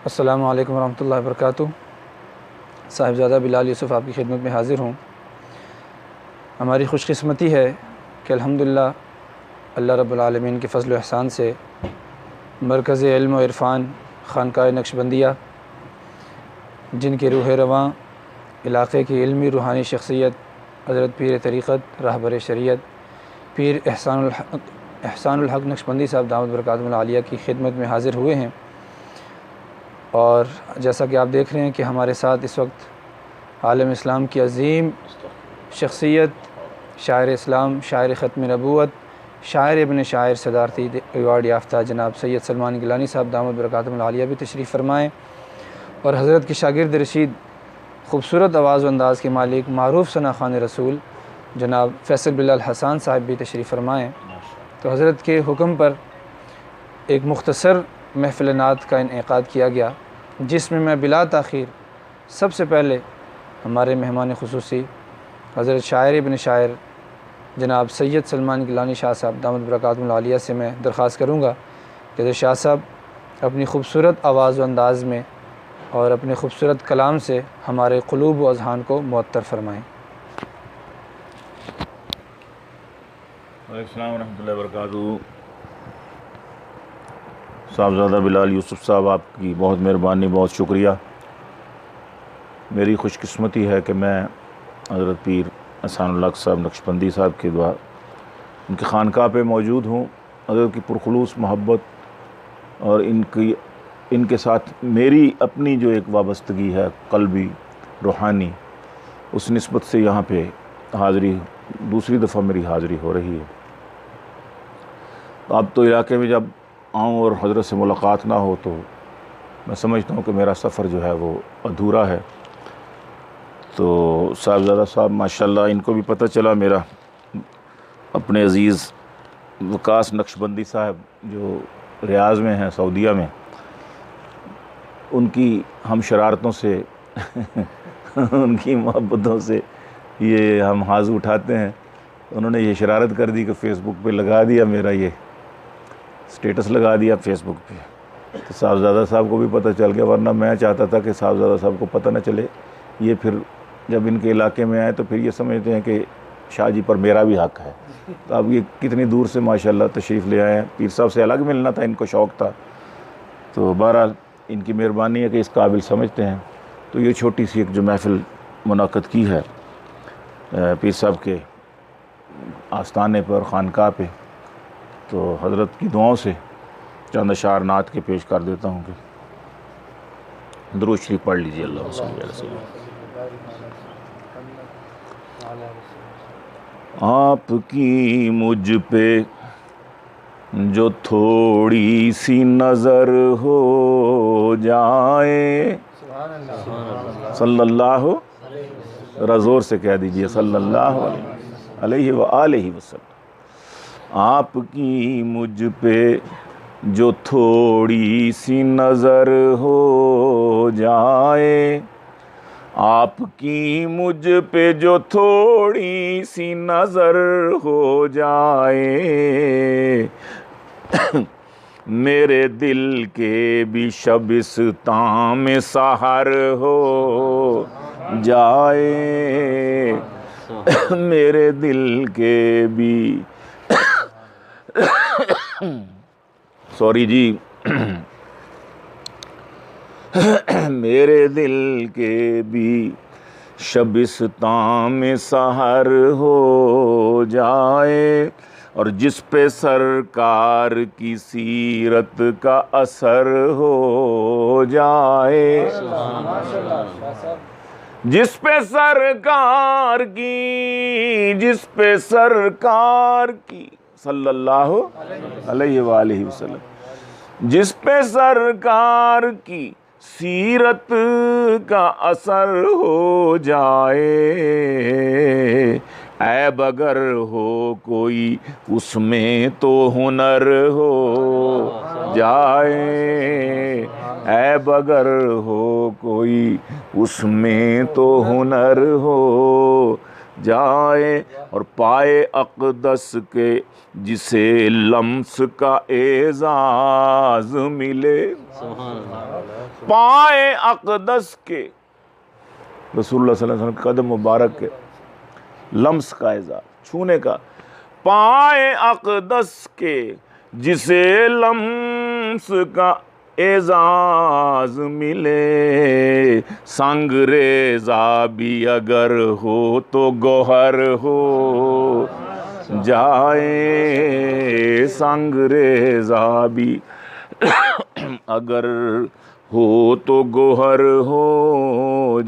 السلام علیکم ورحمۃ اللہ وبرکاتہ۔ صاحبزادہ بلال یوسف آپ کی خدمت میں حاضر ہوں۔ ہماری خوش قسمتی ہے کہ الحمدللہ اللہ رب العالمین کے فضل و احسان سے مرکز علم و عرفان خانقاہ نقشبندیہ، جن کے روح رواں علاقے کی علمی روحانی شخصیت حضرت پیر طریقت راہبر شریعت پیر احسان الحق نقشبندی صاحب دامت برکاتہم العالیہ کی خدمت میں حاضر ہوئے ہیں، اور جیسا کہ آپ دیکھ رہے ہیں کہ ہمارے ساتھ اس وقت عالم اسلام کی عظیم شخصیت، شاعر اسلام، شاعر ختم نبوت، شاعر ابن شاعر صدارتی ایوارڈ یافتہ جناب سید سلمان گیلانی صاحب دامت برکاتہم العالیہ بھی تشریف فرمائیں، اور حضرت کے شاگرد رشید، خوبصورت آواز و انداز کے مالک، معروف ثنا خوان رسول جناب فیصل بلال حسان صاحب بھی تشریف فرمائیں۔ تو حضرت کے حکم پر ایک مختصر محفل نعت کا انعقاد کیا گیا، جس میں بلا تاخیر سب سے پہلے ہمارے مہمان خصوصی حضرت شاعر ابن شاعر جناب سید سلمان گیلانی شاہ صاحب دامت برکاتہم العالیہ سے میں درخواست کروں گا کہ حضرت شاہ صاحب اپنی خوبصورت آواز و انداز میں اور اپنے خوبصورت کلام سے ہمارے قلوب و اذہان کو معطر فرمائیں۔ وعلیکم السلام ورحمۃ اللہ وبرکاتہ۔ صاحبزادہ بلال یوسف صاحب، آپ کی بہت مہربانی، بہت شکریہ۔ میری خوش قسمتی ہے کہ میں حضرت پیر احسان الحق صاحب نقشبندی صاحب کے دعا ان کی خانقاہ پہ موجود ہوں۔ حضرت کی پرخلوص محبت اور ان کے ساتھ میری اپنی جو ایک وابستگی ہے قلبی روحانی، اس نسبت سے یہاں پہ حاضری دوسری دفعہ میری حاضری ہو رہی ہے۔ اب تو علاقے میں جب آؤں اور حضرت سے ملاقات نہ ہو تو میں سمجھتا ہوں کہ میرا سفر جو ہے وہ ادھورا ہے۔ تو صاحبزادہ صاحب ماشاءاللہ، ان کو بھی پتہ چلا میرا، اپنے عزیز وقاص نقشبندی صاحب جو ریاض میں ہیں سعودیہ میں، ان کی ہم شرارتوں سے ان کی محبتوں سے یہ ہم حاضر اٹھاتے ہیں۔ انہوں نے یہ شرارت کر دی کہ فیس بک پہ لگا دیا، میرا یہ سٹیٹس لگا دیا فیس بک پہ، تو صاحبزادہ صاحب کو بھی پتہ چل گیا، ورنہ میں چاہتا تھا کہ صاحبزادہ صاحب کو پتہ نہ چلے۔ یہ پھر جب ان کے علاقے میں آئے تو پھر یہ سمجھتے ہیں کہ شاہ جی پر میرا بھی حق ہے۔ تو اب یہ کتنی دور سے ماشاءاللہ تشریف لے آئے ہیں، پیر صاحب سے الگ ملنا تھا، ان کو شوق تھا، تو بہرحال ان کی مہربانی ہے کہ اس قابل سمجھتے ہیں۔ تو یہ چھوٹی سی ایک جو محفل منعقد کی ہے پیر صاحب کے آستانے پر، خانقاہ پہ، تو حضرت کی دعاؤں سے چند اشعار نعت کے پیش کر دیتا ہوں کہ درود شریف پڑھ لیجیے۔ اللہ صلی اللہ علیہ وسلم۔ آپ کی مجھ پہ جو تھوڑی سی نظر ہو جائے، صلی اللہ زور سے کہہ دیجئے، صلی اللہ علیہ وآلہ وسلم۔ آپ کی مجھ پہ جو تھوڑی سی نظر ہو جائے، آپ کی مجھ پہ جو تھوڑی سی نظر ہو جائے، میرے دل کے بھی شبستاں میں سحر ہو جائے، میرے دل کے بھی سوری جی میرے دل کے بھی شبستاں میں سحر ہو جائے، اور جس پہ سرکار کی سیرت کا اثر ہو جائے، جس پہ سرکار کی صلی اللہ علیہ وآلہ وسلم، جس پہ سرکار کی سیرت کا اثر ہو جائے، عیب اگر ہو کوئی اس میں تو ہنر ہو جائے، عیب اگر ہو کوئی اس میں تو ہنر ہو جائے اور پائے اقدس کے جسے لمس کا اعزاز ملے. پائے اقدس کے رسول اللہ صلی اللہ علیہ وسلم کے قدم مبارک کے لمس کا اعزاز، چھونے کا. پائے اقدس کے جسے لمس کا اعزاز ملے، سنگ ریزہ بھی اگر ہو تو گوہر ہو جائے. سنگ ریزہ بھی اگر ہو تو گوہر ہو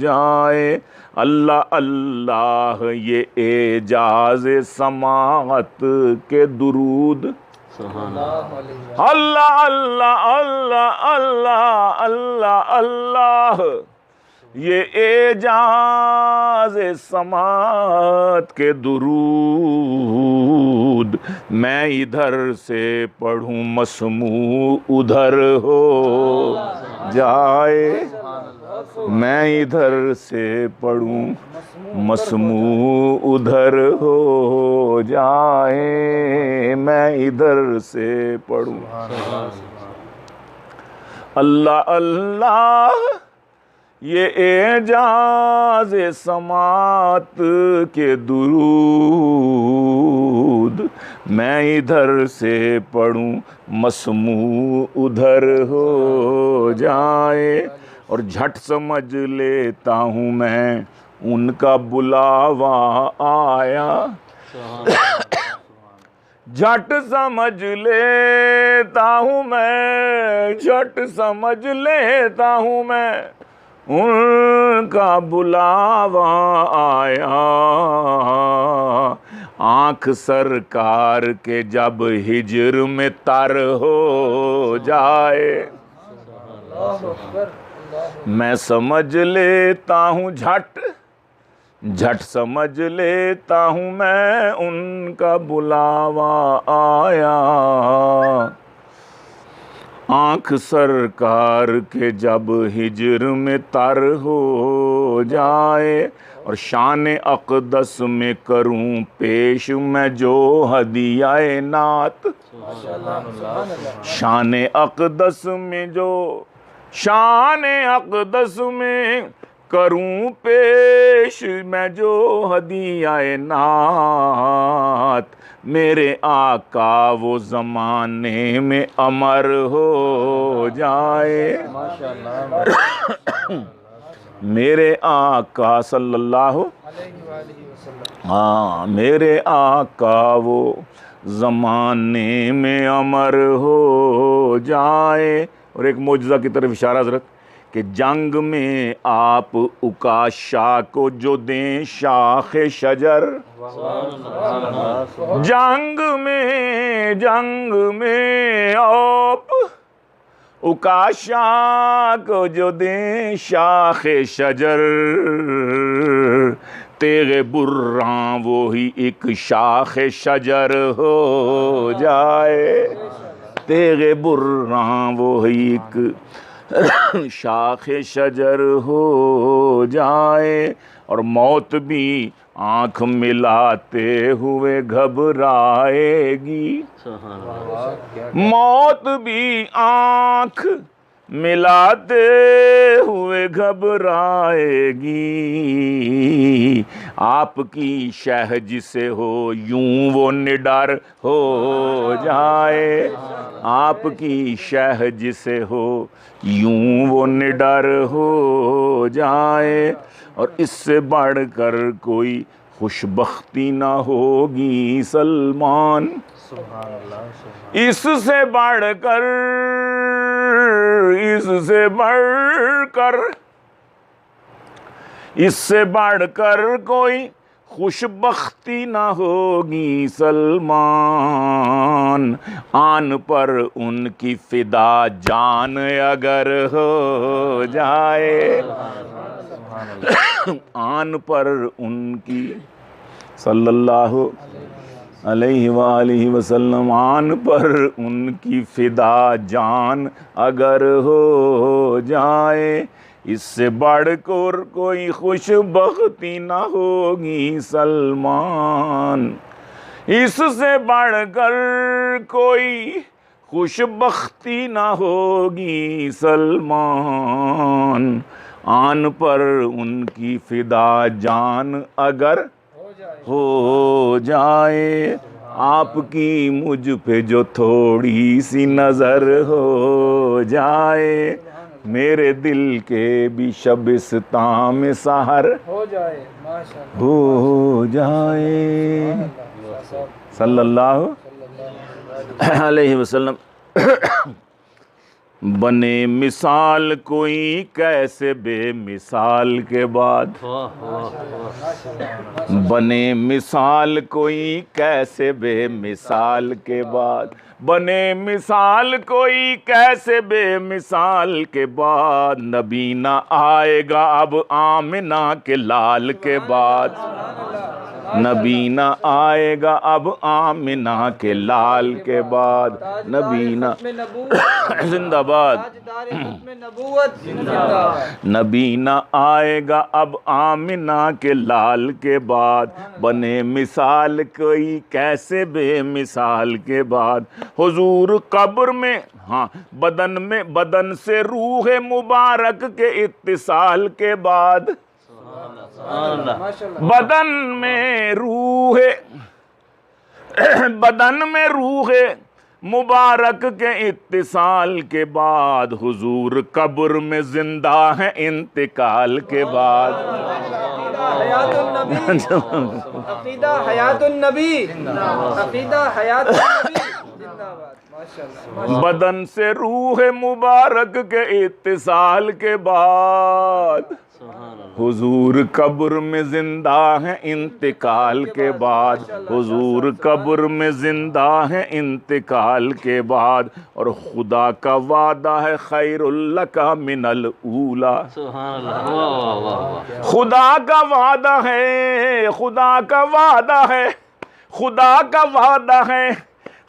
جائے. اللہ اللہ یہ اعجاز سماعت کے درود. اللہ اللہ اللہ اللہ اللہ اللہ یہ اعجاز سماعت کے درود. میں ادھر سے پڑھوں مسموع ادھر ہو جائے. میں ادھر سے پڑھوں مسموع ادھر ہو جائے. میں ادھر سے پڑھوں. اللہ اللہ یہ اعجاز سماعت کے درود. میں ادھر سے پڑھوں مسموع ادھر ہو جائے. اور جھٹ سمجھ لیتا ہوں میں ان کا بلاوا آیا. جھٹ سمجھ لیتا ہوں میں، جھٹ سمجھ لیتا ہوں میں ان کا بلاوا آیا. آنکھ سرکار کے جب ہجر میں تر ہو جائے. میں سمجھ لیتا ہوں جھٹ سمجھ لیتا ہوں میں ان کا بلاوا آیا. آنکھ سرکار کے جب ہجر میں تر ہو جائے. اور شان اقدس میں کروں پیش میں جو ہدیہ نعت. شان اقدس میں شان اقدس میں کروں پیش میں جو ہدیہ نعت. میرے آقا وہ زمانے میں امر ہو جائے. میرے آقا صلی اللہ میرے آقا وہ زمانے میں امر ہو جائے. اور ایک معجزہ کی طرف اشارہ حضرت کہ جنگ میں آپ اکاشا کو جو دیں شاخ شجر. جنگ میں آپ اکاشا کو جو دیں شاخ شجر. تیغ براں وہی ایک شاخ شجر ہو جائے. تیغ براں وہی ایک شاخ شجر ہو جائے. اور موت بھی آنکھ ملاتے ہوئے گھبرائے گی. موت بھی آنکھ ملاتے ہوئے گھبرائے گی. آپ کی شہ جسے ہو یوں وہ نڈر ہو جائے. آپ کی شہ جسے ہو یوں وہ نڈر ہو جائے. اور اس سے بڑھ کر کوئی خوش بختی نہ ہوگی سلمان. اس سے بڑھ کر کوئی خوش بختی نہ ہوگی سلمان. آن پر ان کی فدا جان اگر ہو جائے. آن پر ان کی صلی اللہ علیہ وآلہ وسلم آن پر ان کی فدا جان اگر ہو جائے. اس سے بڑھ کر کوئی خوش بختی نہ ہوگی سلمان، اس سے بڑھ کر کوئی خوش بختی نہ ہوگی سلمان، آن پر ان کی فدا جان اگر ہو جائے، آپ کی مجھ پہ جو تھوڑی سی نظر ہو جائے، میرے دل کے بھی شبستان میں سحر ہو جائے، ماشاءاللہ ہو جائے، صلی اللہ علیہ وسلم۔ بنے مثال کوئی کیسے بے مثال کے بعد، بنے مثال کوئی کیسے بے مثال کے بعد، بنے مثال کوئی کیسے بے مثال کے بعد، نبی نہ آئے گا اب آمنہ کے لال کے بعد، نبی نہ آئے گا اب آمنہ کے لال کے بعد، نبی نہ زندہ باد، نبی نہ آئے گا اب آمنہ کے لال کے بعد، بنے مثال کوئی کیسے بے مثال کے بعد، حضور قبر میں ہاں بدن سے روح مبارک کے اتصال کے بعد، بدن میں روح مبارک کے اتصال کے بعد، حضور قبر میں زندہ ہیں انتقال کے بعد، حیات النبی، عقیدہ حیات النبی، عقیدہ حیات النبی، زندہ باد، ماشاءاللہ۔ بدن سے روح مبارک کے اتصال کے بعد، حضور قبر میں زندہ ہیں انتقال کے بعد، حضور قبر میں زندہ ہیں انتقال کے بعد، اور خدا کا وعدہ ہے خیر لک من الاولی، خدا کا وعدہ ہے، خدا کا وعدہ ہے، خدا کا وعدہ ہے،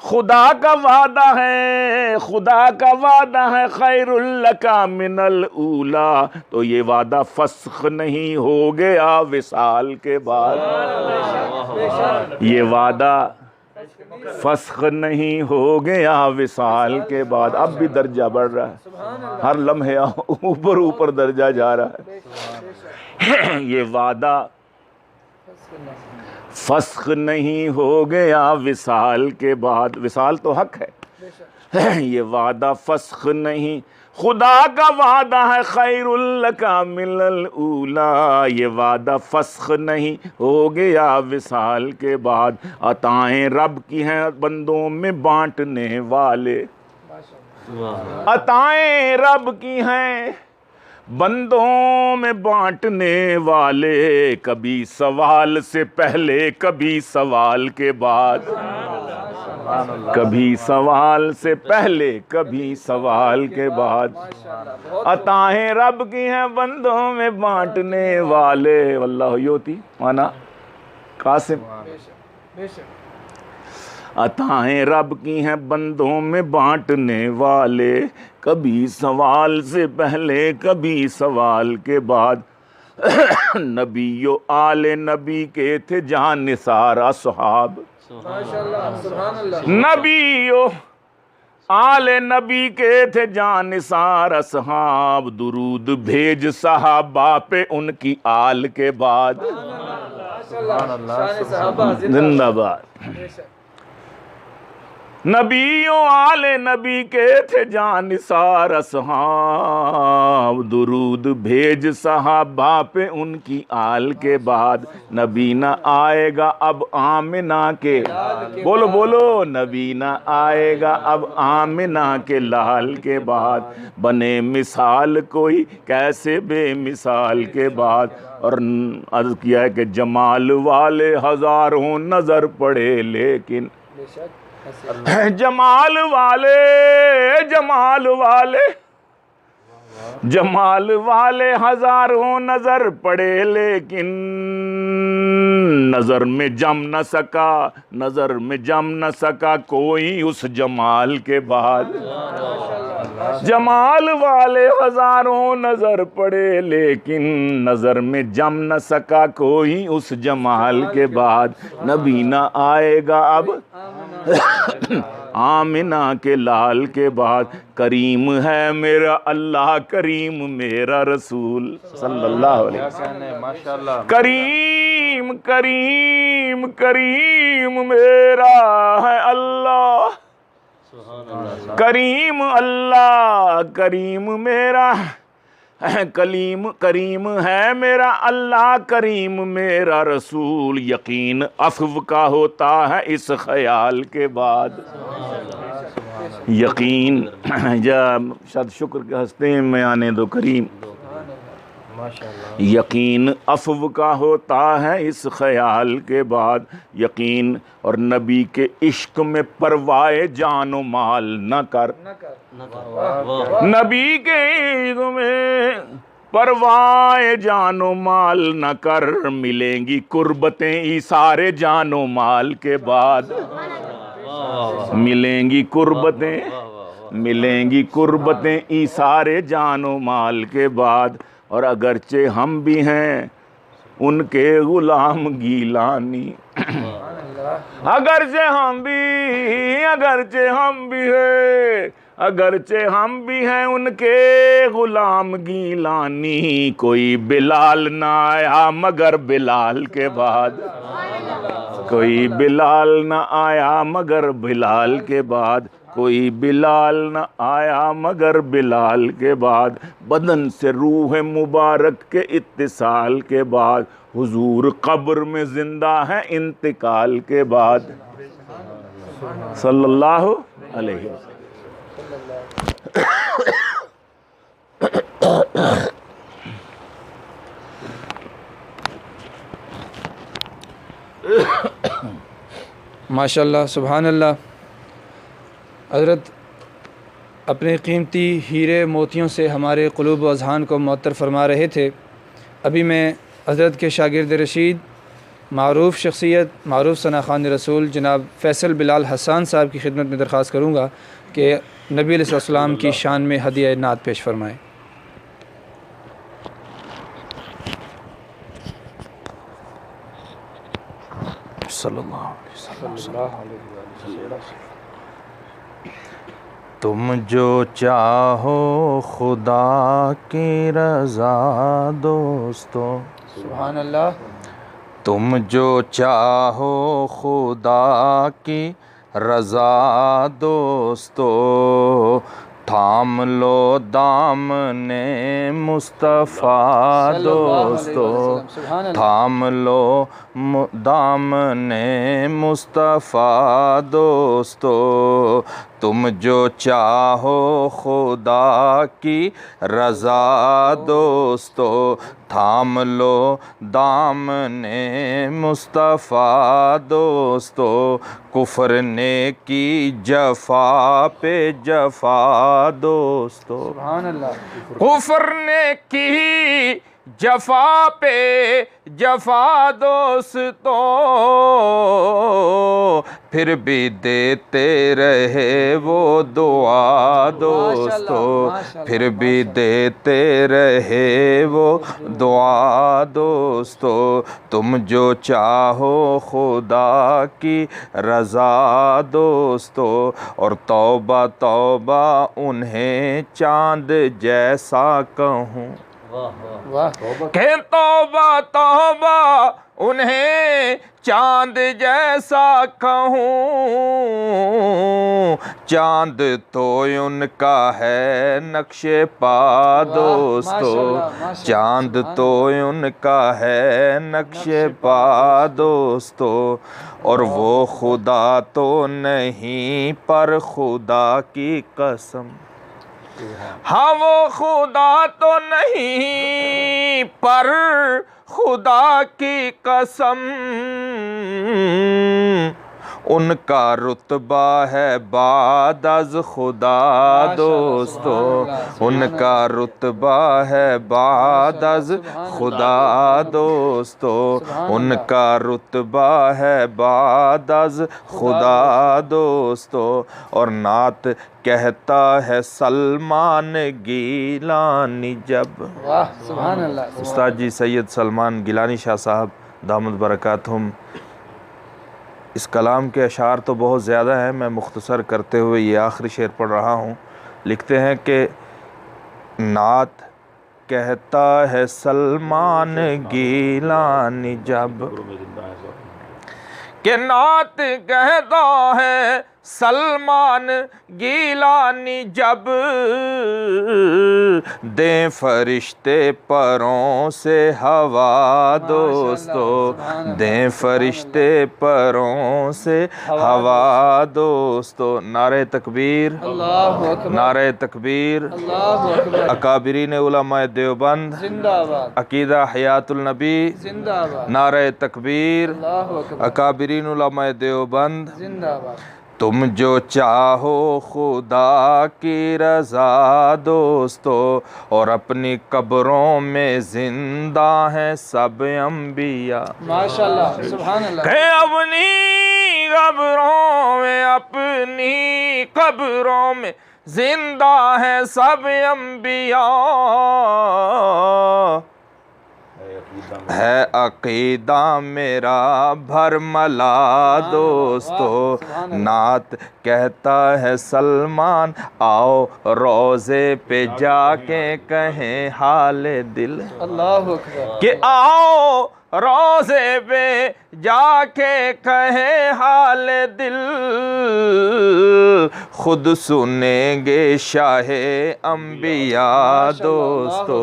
خدا کا وعدہ ہے، خدا کا وعدہ ہے خیر لک من الاولی، تو یہ وعدہ فسخ نہیں ہو گیا وصال کے بعد، یہ وعدہ فسخ نہیں ہو گیا وصال کے بعد، اب بھی درجہ بڑھ رہا ہے، ہر لمحے اوپر درجہ جا رہا ہے، یہ وعدہ فسخ نہیں ہو گیا وصال کے بعد، وصال تو حق ہے، یہ وعدہ فسخ نہیں، خدا کا وعدہ ہے خیر لک من الاولی، یہ وعدہ فسخ نہیں ہو گیا وصال کے بعد، عطائیں رب کی ہیں بندوں میں بانٹنے والے، عطائیں رب کی ہیں بندوں میں بانٹنے والے، کبھی سوال سے پہلے کبھی سوال کے بعد، کبھی سوال سے پہلے کبھی سوال کے بعد، عطائیں رب کی ہیں بندوں میں بانٹنے والے، واللہ یؤتی مانا قاسم، عطائیں رب کی ہیں بندوں میں بانٹنے والے، کبھی سوال سے پہلے کبھی سوال کے بعد، نبی و آل نبی کے تھے جان نثار اصحاب، نبی و آل نبی کے تھے جان نثار اصحاب، درود بھیج صحابہ پہ ان کی آل کے بعد، زندہ باد، نبی و آل نبی کے تھے جان نثار اصحاب، درود بھیج صحابہ پہ ان کی آل کے بعد، نبی نہ آئے گا اب آمنہ کے، بولو بولو، نبی نہ آئے گا اب آمنہ کے لال کے بعد، بنے مثال کوئی کیسے بے مثال کے بعد، اور عرض کیا ہے کہ جمال والے ہزاروں نظر پڑے لیکن، جمال والے جمال والے جمال والے ہزاروں نظر پڑے لیکن، نظر میں جم نہ سکا، نظر میں جم نہ سکا کوئی اس جمال کے بعد، جمال والے ہزاروں نظر پڑے لیکن نظر میں جم نہ سکا کوئی اس جمال کے بعد. نبی نہ آئے گا اب آمنہ کے لال کے بعد. کریم ہے میرا اللہ کریم میرا رسول صلی اللہ علیہ وسلم. کریم کریم کریم میرا ہے اللہ. کریم اللہ کریم میرا کریم ہے میرا اللہ کریم میرا رسول. یقین عفو کا ہوتا ہے اس خیال کے بعد. یقین یا شاید شکر کے ہستے میں آنے دو کریم. یقین عفو کا ہوتا ہے اس خیال کے بعد. یقین اور نبی کے عشق میں پروائے جان و مال نہ کر. نبی کے عشق میں پروائے جان و مال نہ کر. ملیں گی قربتیں ایثار جان و مال کے بعد. ملیں گی قربتیں ایثار جان و مال کے بعد. اور اگرچہ ہم بھی ہیں ان کے غلام گیلانی. اگرچہ ہم بھی ہیں ان کے غلام گیلانی. کوئی بلال نہ آیا مگر بلال کے بعد. کوئی بلال نہ آیا مگر بلال کے بعد. کوئی بلال نہ آیا مگر بلال کے بعد. بدن سے روح مبارک کے اتصال کے بعد. حضور قبر میں زندہ ہے انتقال کے بعد. صلی اللہ علیہ وسلم. ماشاء اللہ سبحان اللہ. حضرت اپنے قیمتی ہیرے موتیوں سے ہمارے قلوب و اذہان کو معطر فرما رہے تھے. ابھی میں حضرت کے شاگرد رشید معروف شخصیت معروف ثنا خوان رسول جناب فیصل بلال حسان صاحب کی خدمت میں درخواست کروں گا کہ نبی علیہ السلام کی شان میں ہدیہ نعت پیش فرمائیں. صلی اللہ علیہ وسلم. تم جو چاہو خدا کی رضا دوستو. سبحان اللہ. تم جو چاہو خدا کی رضا دوستو. تھام لو دامن مصطفیٰ دوستو. تھام لو دامن مصطفیٰ دوستو. تم جو چاہو خدا کی رضا دوستو. تھام لو دامن مصطفیٰ دوستو. کفر نے کی جفا پہ جفا دوستو. سبحان اللہ. کفر نے کی جفا پہ جفا دوستو. پھر بھی دیتے رہے وہ دعا دوستو. پھر بھی دیتے رہے وہ دعا دوستو. تم جو چاہو خدا کی رضا دوستو. اور توبہ توبہ انہیں چاند جیسا کہوں. کہ توبہ توبہ انہیں چاند جیسا کہوں. چاند تو ان کا ہے نقش پا دوستو. چاند تو ان کا ہے نقش پا دوستو. اور وہ خدا تو نہیں پر خدا کی قسم. ہاں وہ خدا تو نہیں پر خدا کی قسم. ان کا رتبہ ہے بعد از خدا دوستو، ان کا رتبہ ہے بعد از خدا دوستو، ان کا رتبہ ہے بعد از خدا دوستو۔ اور نعت کہتا ہے سلمان گیلانی جب، واہ سبحان اللہ۔ استاد جی سید سلمان گیلانی شاہ صاحب دامت برکاتہم، اس کلام کے اشعار تو بہت زیادہ ہیں، میں مختصر کرتے ہوئے یہ آخری شعر پڑھ رہا ہوں۔ لکھتے ہیں کہ نعت کہتا ہے سلمان گیلانی جب، کہ نعت کہتا ہے سلمان گیلانی جب، دیں فرشتے پروں سے ہوا دوستو، دیں فرشتے پروں سے ہوا دوستو۔ نعرہ تکبیر، اللہ اکبر، نعرہ تکبیر۔ اللہ اکبر، اکابرین علماء دیوبند، زندہ آباد، عقیدہ حیات النبی، زندہ آباد، نعرہ تکبیر۔ اللہ اکبر، اکابرین علماء دیوبند، زندہ آباد۔ تم جو چاہو خدا کی رضا دوستو، اور اپنی قبروں میں زندہ ہیں سب انبیاء، ماشاءاللہ سبحان اللہ۔ کہ اپنی قبروں میں، اپنی قبروں میں زندہ ہیں سب انبیاء، ہے عقیدہ میرا بھرملا دوستو۔ نعت کہتا ہے سلمان آؤ روضے پہ جا کے کہیں حال دل، اللہ اکبر، کہ آؤ روضے پہ جا کے کہیں حال دل، خود سنیں گے شاہ انبیاء دوستو،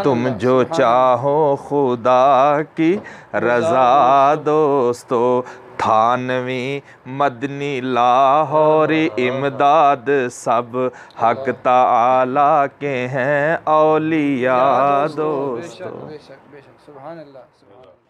تم جو چاہو خدا کی رضا دوستو۔ تھانوی مدنی لاہوری امداد سب حق تعالیٰ کے ہیں اولیاء دوستو۔ بے شک بے شک، سبحان اللہ سبحان اللہ۔